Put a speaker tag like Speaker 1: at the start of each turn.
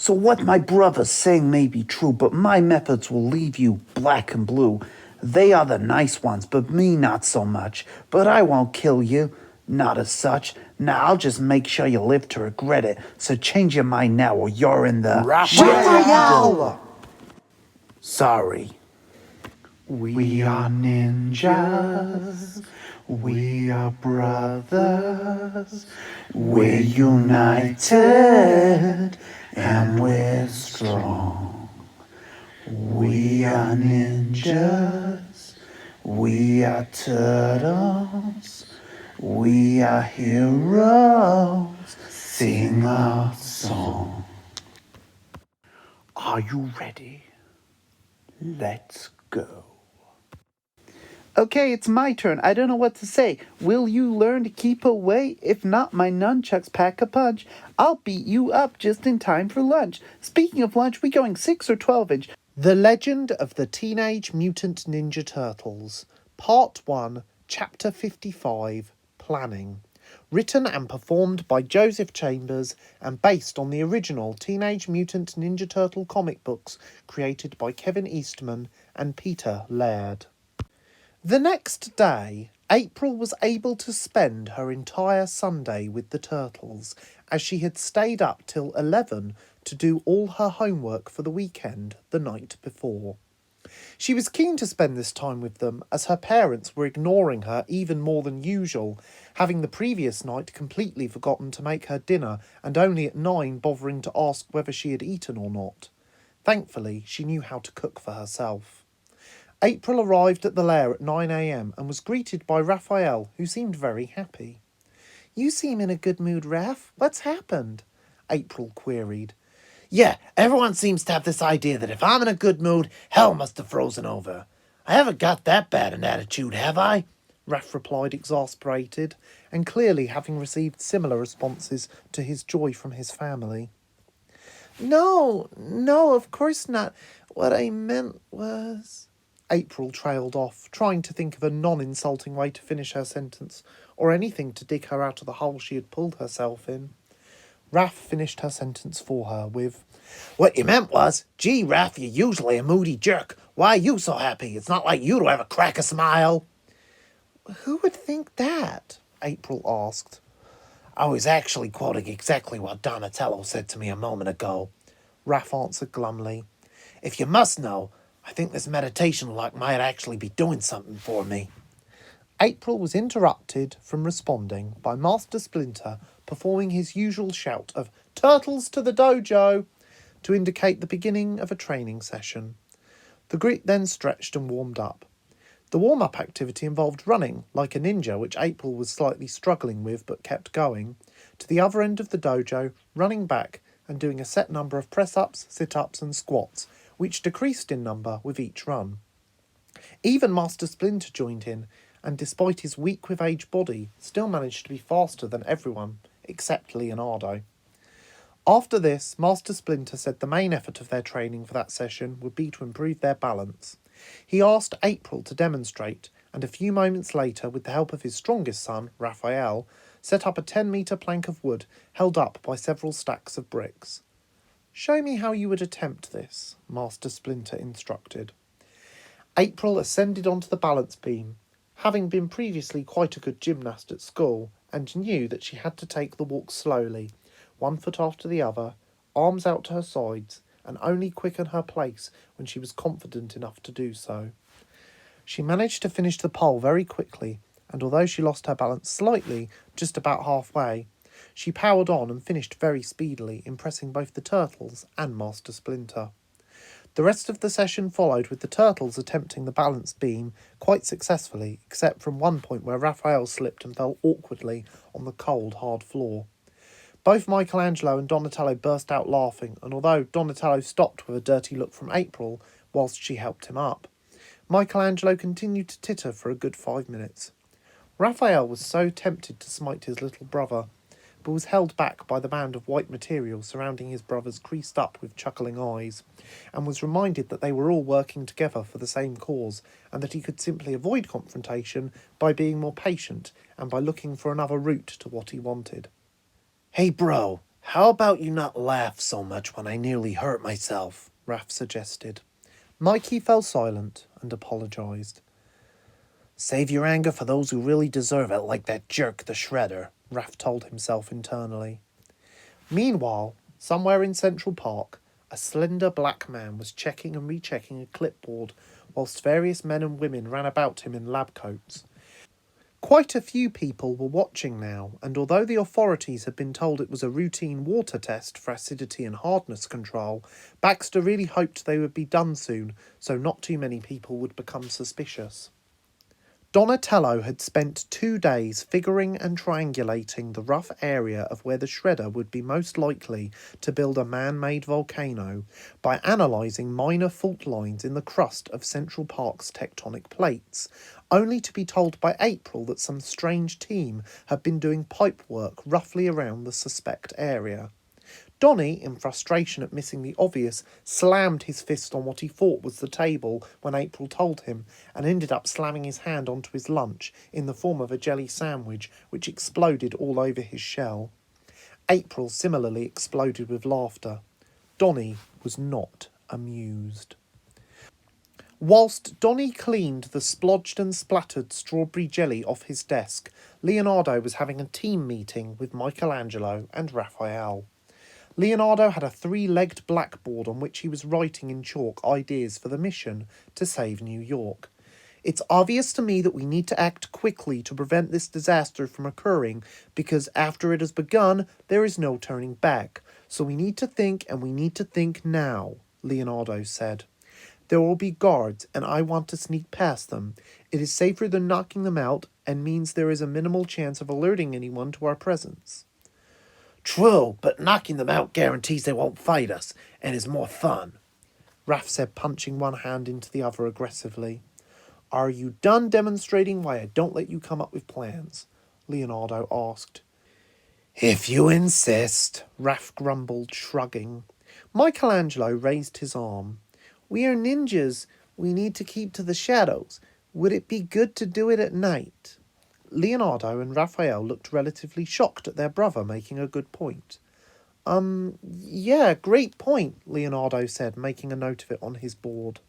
Speaker 1: So what my brother's saying may be true, but my methods will leave you black and blue. They are the nice ones, but me not so much. But I won't kill you, not as such. Now I'll just make sure you live to regret it. So change your mind now or you're in the...
Speaker 2: Raphael!
Speaker 1: Sorry. We are ninjas. We are brothers. We're united and we're strong. We are ninjas. We are turtles. We are heroes. Sing our song. Are you ready? Let's go. Okay, it's my turn. I don't know what to say. Will you learn to keep away? If not, my nunchucks pack a punch. I'll beat you up just in time for lunch. Speaking of lunch, we going 6 or 12-inch? The Legend of the Teenage Mutant Ninja Turtles, Part 1, Chapter 55, Planning. Written and performed by Joseph Chambers and based on the original Teenage Mutant Ninja Turtle comic books created by Kevin Eastman and Peter Laird. The next day, April was able to spend her entire Sunday with the Turtles, as she had stayed up till 11 to do all her homework for the weekend the night before. She was keen to spend this time with them, as her parents were ignoring her even more than usual, having the previous night completely forgotten to make her dinner and only at 9 bothering to ask whether she had eaten or not. Thankfully, she knew how to cook for herself. April arrived at the lair at 9 a.m. and was greeted by Raphael, who seemed very happy. "You seem in a good mood, Raph. What's happened?" April queried.
Speaker 2: "Yeah, everyone seems to have this idea that if I'm in a good mood, hell must have frozen over. I haven't got that bad an attitude, have I?"
Speaker 3: Raph replied, exasperated, and clearly having received similar responses to his joy from his family. No, of course not. What I meant was... April trailed off, trying to think of a non-insulting way to finish her sentence, or anything to dig her out of the hole she had pulled herself in. Raph finished her sentence for her with,
Speaker 2: "What you meant was, gee, Raph, you're usually a moody jerk. Why are you so happy? It's not like you to ever crack a smile."
Speaker 3: "Who would think that?" April asked.
Speaker 2: "I was actually quoting exactly what Donatello said to me a moment ago,"
Speaker 3: Raph answered glumly.
Speaker 2: "If you must know, I think this meditation lock might actually be doing something for me."
Speaker 3: April was interrupted from responding by Master Splinter performing his usual shout of "Turtles to the dojo!" to indicate the beginning of a training session. The group then stretched and warmed up. The warm-up activity involved running, like a ninja, which April was slightly struggling with but kept going, to the other end of the dojo, running back and doing a set number of press-ups, sit-ups and squats, which decreased in number with each run. Even Master Splinter joined in, and despite his weak with age body, still managed to be faster than everyone, except Leonardo. After this, Master Splinter said the main effort of their training for that session would be to improve their balance. He asked April to demonstrate, and a few moments later, with the help of his strongest son, Raphael, set up a 10-metre plank of wood held up by several stacks of bricks. "Show me how you would attempt this," Master Splinter instructed. April ascended onto the balance beam, having been previously quite a good gymnast at school, and knew that she had to take the walk slowly, one foot after the other, arms out to her sides, and only quicken her pace when she was confident enough to do so. She managed to finish the pole very quickly, and although she lost her balance slightly, just about halfway, she powered on and finished very speedily, impressing both the Turtles and Master Splinter. The rest of the session followed, with the Turtles attempting the balance beam quite successfully, except from one point where Raphael slipped and fell awkwardly on the cold, hard floor. Both Michelangelo and Donatello burst out laughing, and although Donatello stopped with a dirty look from April whilst she helped him up, Michelangelo continued to titter for a good 5 minutes. Raphael was so tempted to smite his little brother, but was held back by the band of white material surrounding his brothers creased up with chuckling eyes, and was reminded that they were all working together for the same cause, and that he could simply avoid confrontation by being more patient and by looking for another route to what he wanted.
Speaker 2: "Hey bro, How about you not laugh so much when I nearly hurt myself?
Speaker 3: Raph suggested. Mikey fell silent and apologised.
Speaker 2: Save your anger for those who really deserve it, like that jerk, the Shredder,
Speaker 3: Raph told himself internally. Meanwhile, somewhere in Central Park, a slender black man was checking and rechecking a clipboard whilst various men and women ran about him in lab coats. Quite a few people were watching now, and although the authorities had been told it was a routine water test for acidity and hardness control, Baxter really hoped they would be done soon, so not too many people would become suspicious. Donatello had spent 2 days figuring and triangulating the rough area of where the Shredder would be most likely to build a man-made volcano by analysing minor fault lines in the crust of Central Park's tectonic plates, only to be told by April that some strange team had been doing pipe work roughly around the suspect area. Donnie, in frustration at missing the obvious, slammed his fist on what he thought was the table when April told him, and ended up slamming his hand onto his lunch in the form of a jelly sandwich, which exploded all over his shell. April similarly exploded with laughter. Donnie was not amused. Whilst Donnie cleaned the splodged and splattered strawberry jelly off his desk, Leonardo was having a team meeting with Michelangelo and Raphael. Leonardo had a 3-legged blackboard on which he was writing in chalk ideas for the mission to save New York. It's obvious to me that we need to act quickly to prevent this disaster from occurring, because after it has begun, there is no turning back. So we need to think, and we need to think now, Leonardo said. There will be guards, and I want to sneak past them. It is safer than knocking them out, and means there is a minimal chance of alerting anyone to our presence.
Speaker 2: True, but knocking them out guarantees they won't fight us, and is more fun,
Speaker 3: Raph said, punching one hand into the other aggressively. Are you done demonstrating why I don't let you come up with plans? Leonardo asked.
Speaker 2: If you insist,
Speaker 3: Raph grumbled, shrugging. Michelangelo raised his arm. We are ninjas. We need to keep to the shadows. Would it be good to do it at night? Leonardo and Raphael looked relatively shocked at their brother making a good point. Yeah, great point, Leonardo said, making a note of it on his board.